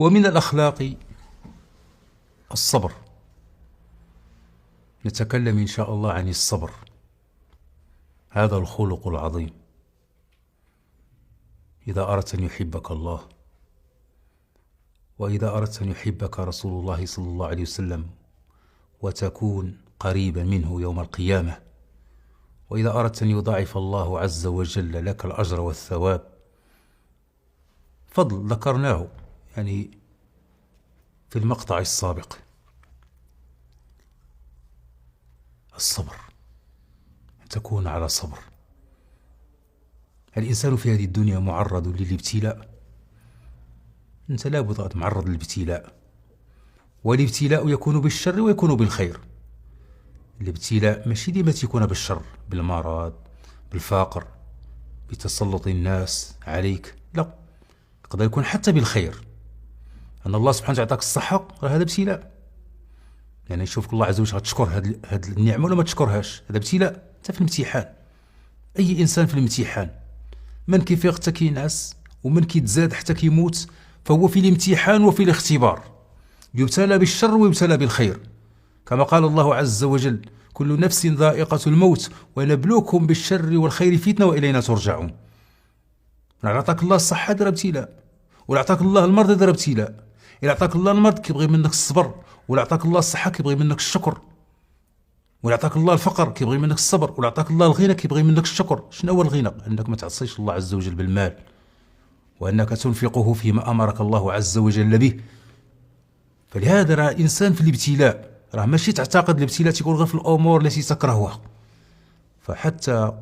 ومن الأخلاق الصبر. نتكلم إن شاء الله عن الصبر، هذا الخلق العظيم. إذا أردت أن يحبك الله، وإذا أردت أن يحبك رسول الله صلى الله عليه وسلم وتكون قريبا منه يوم القيامة، وإذا أردت أن يضاعف الله عز وجل لك الأجر والثواب، فضل ذكرناه يعني في المقطع السابق. الصبر، أن تكون على صبر. الإنسان في هذه الدنيا معرض للابتلاء، أنت لابد أن معرض للابتلاء، والابتلاء يكون بالشر ويكون بالخير. الابتلاء ماشي ديما تيكون بالشر، بالمرض، بالفقر، بتسلط الناس عليك، لا، يقدر يكون حتى بالخير. أن الله سبحانه وتعالى عطاك الصحة، راه هذا ابتلاء، يعني يشوفك الله عز وجل غتشكر هاد النعمة ولا ما تشكرهاش، هذا ابتلاء. أنت في الامتحان، أي إنسان في الامتحان، من كيفيق حتى كينعس ومن كيتزاد حتى كيموت، فهو في الامتحان وفي الاختبار، يبتلى بالشر ويبتلى بالخير، كما قال الله عز وجل: كل نفس ذائقة الموت ونبلوكم بالشر والخير فتنة وإلينا ترجعون. إلا عطاك الله الصحة دار ابتلاء، ولا عطاك الله المرض دار ابتلاء. إلا عطاك الله المرض كيبغي منك الصبر، ولا عطاك الله الصحة كيبغي منك الشكر، ولا عطاك الله الفقر كيبغي منك الصبر، ولا عطاك الله الغنى كيبغي منك الشكر. شنو هو الغنى؟ أنك ما تعصيش الله عز وجل بالمال، وأنك تنفقه فيما أمرك الله عز وجل به. فلهذا راه الإنسان في الابتلاء، راه ماشي تعتقد الابتلاء تيكون غير في الأمور التي تكرهها. فحتى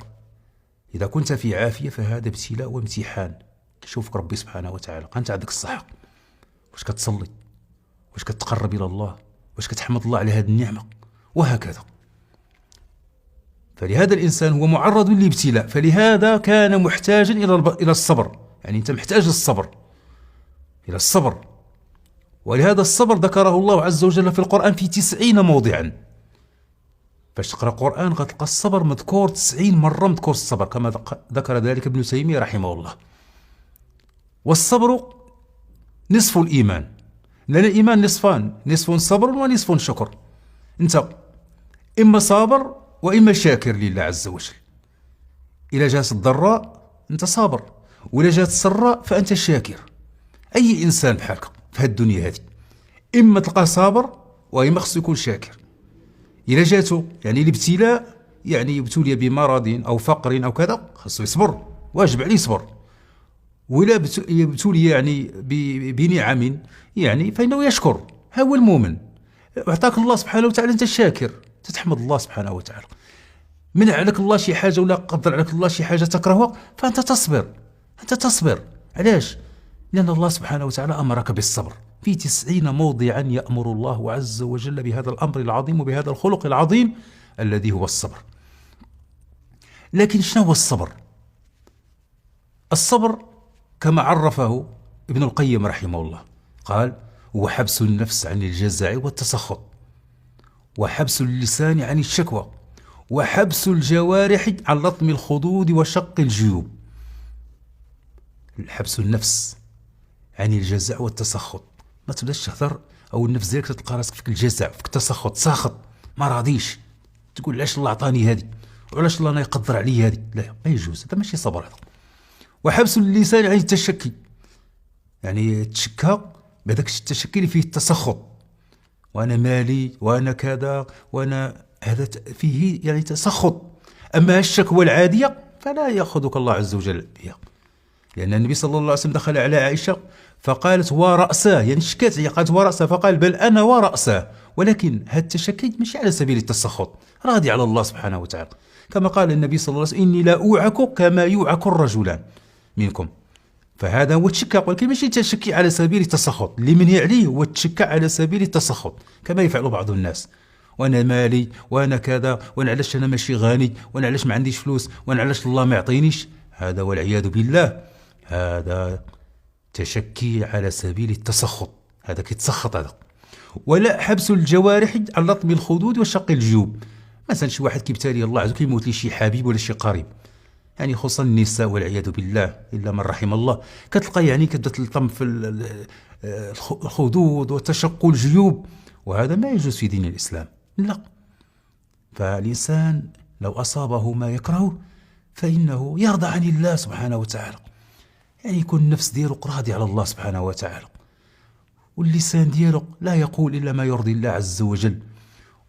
إذا كنت في عافية فهذا ابتلاء وامتحان، كيشوفك ربي سبحانه وتعالى. أنت عندك الصحة، واش كتصلي؟ واش كتقرب إلى الله؟ واش كتحمد الله على هذه النعمة؟ وهكذا. فلهذا الإنسان هو معرض للابتلاء، فلهذا كان محتاجا إلى الصبر. يعني أنت محتاج للصبر، إلى الصبر. ولهذا الصبر ذكره الله عز وجل في القرآن في 90 موضعا. باش تقرأ القرآن غتلقى الصبر مذكور 90 مرة، مذكور الصبر كما ذكر ذلك ابن تيمية رحمه الله. والصبر نصف الإيمان، لأن الإيمان نصفان: نصف صبر ونصف شكر. أنت إما صابر وإما شاكر لله عز وجل. إذا جاءت الضراء أنت صابر، وإذا جاءت السراء فأنت شاكر. أي إنسان بحالك في هذه الدنيا هذه، إما تلقاه صابر وإما خصو يكون شاكر. إذا جاته يعني الابتلاء، يعني ابتلي بمرض أو فقر أو كذا، خصو يصبر، واجب عليه يصبر. وإلا ابتلي يعني بنعم يعني فإنه يشكر. ها هو المؤمن، أعطاك الله سبحانه وتعالى أنت شاكر، تتحمد الله سبحانه وتعالى. منع عليك الله شي حاجة ولا قدر عليك الله شي حاجة تكرهها، فأنت تصبر. أنت تصبر. علاش؟ لأن الله سبحانه وتعالى أمرك بالصبر في 90 موضعا. يأمر الله عز وجل بهذا الأمر العظيم وبهذا الخلق العظيم الذي هو الصبر. لكن شنو هو الصبر؟ الصبر كما عرفه ابن القيم رحمه الله، قال: هو حبس النفس عن الجزع والتسخط، وحبس اللسان عن الشكوى، وحبس الجوارح عن لطم الخدود وشق الجيوب. حبس النفس عن الجزع والتسخط، ما تبداش تهضر او النفس ديالك تلقى راسك فيك الجزع، فيك التسخط، ساخط، ما راضيش، تقول علاش الله عطاني هذه، وعلاش الله يقدر علي هذه. لا، ما يجوز، هذا ماشي صبر هذا. وحبس اللسان عن التشكي، يعني تشكى بهذاك التشكي اللي فيه التسخط، وانا مالي وانا كذا وانا هذا فيه يعني تسخط. اما الشكوى العاديه فلا ياخذك الله عز وجل بها، لان النبي صلى الله عليه وسلم دخل على عائشه فقالت: ورأساه، يعني شكات، قالت ورأساه، فقال: بل انا ورأساه. ولكن هذا التشكي ماشي على سبيل التسخط، راضي على الله سبحانه وتعالى، كما قال النبي صلى الله عليه وسلم: اني لا اوعك كما يوعك الرجلان منكم. فهذا هو التشكى، ولكن ماشي تشكي على سبيل التسخط. اللي منهي عليه هو التشكى على سبيل التسخط، كما يفعل بعض الناس: وانا مالي وانا كذا، وانا علاش انا ماشي غني، وانا علاش ما عنديش فلوس، وانا علاش الله ما يعطينيش. هذا والعياذ بالله هذا تشكي على سبيل التسخط، هذا كيتسخط هذا. ولا حبس الجوارح عن لطم الخدود وشق الجيوب. مثلا شي واحد كيبتالي الله عز وجل كيموت ليه شي حبيب ولا شي قريب، يعني خصوصا النساء والعياذ بالله الا من رحم الله، كتلقى يعني كتبدا تلطم في الخدود وتشق الجيوب، وهذا ما يجوز في دين الإسلام. لا، فالإنسان لو أصابه ما يكره فإنه يرضى عن الله سبحانه وتعالى، يعني يكون النفس ديالو راضي على الله سبحانه وتعالى، واللسان ديالو لا يقول إلا ما يرضي الله عز وجل،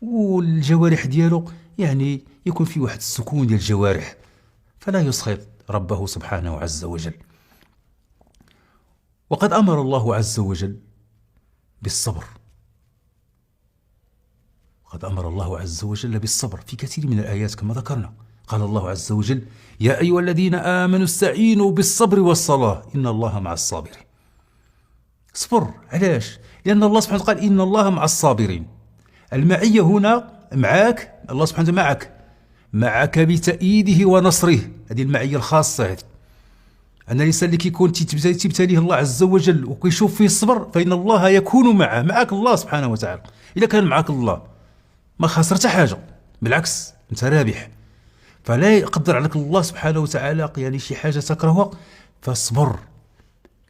والجوارح ديالو يعني يكون في واحد السكون ديال الجوارح، فلا يسخط ربه سبحانه عز وجل. وقد أمر الله عز وجل بالصبر، قد أمر الله عز وجل بالصبر في كثير من الآيات كما ذكرنا. قال الله عز وجل: يا أيها الذين آمنوا استعينوا بالصبر والصلاة إن الله مع الصابرين. صبر، علاش؟ لأن الله سبحانه وتعالى قال إن الله مع الصابرين. المعية هنا معك، الله سبحانه وتعالى معك بتأييده ونصره، هذه المعية الخاصة هذه. أن الإنسان اللي كيكون تبتليه الله عز وجل وكيشوف فيه الصبر فإن الله يكون معه، معك الله سبحانه وتعالى. إذا كان معك الله ما خسرت حاجة، بالعكس أنت رابح. فلا يقدر عليك الله سبحانه وتعالى يعني شي حاجة تكرهها، فاصبر،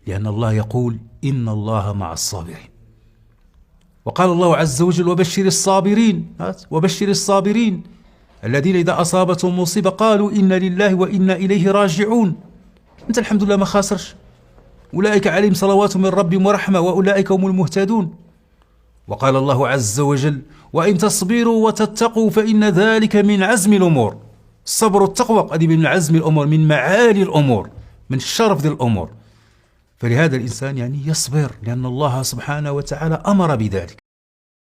لأن الله يقول إن الله مع الصابرين. وقال الله عز وجل: وبشر الصابرين، وبشر الصابرين الذين إذا أصابتهم مصيبة قالوا إنا لله وإنا إليه راجعون. أنت الحمد لله ما خاسرش، أولئك عليهم صلوات من ربهم ورحمة وأولئك هم المهتدون. وقال الله عز وجل: وإن تصبروا وتتقوا فإن ذلك من عزم الأمور. الصبر والتقوى هذه من عزم الأمور، من معالي الأمور، من الشرف ذي الأمور. فلهذا الإنسان يعني يصبر، لأن الله سبحانه وتعالى أمر بذلك.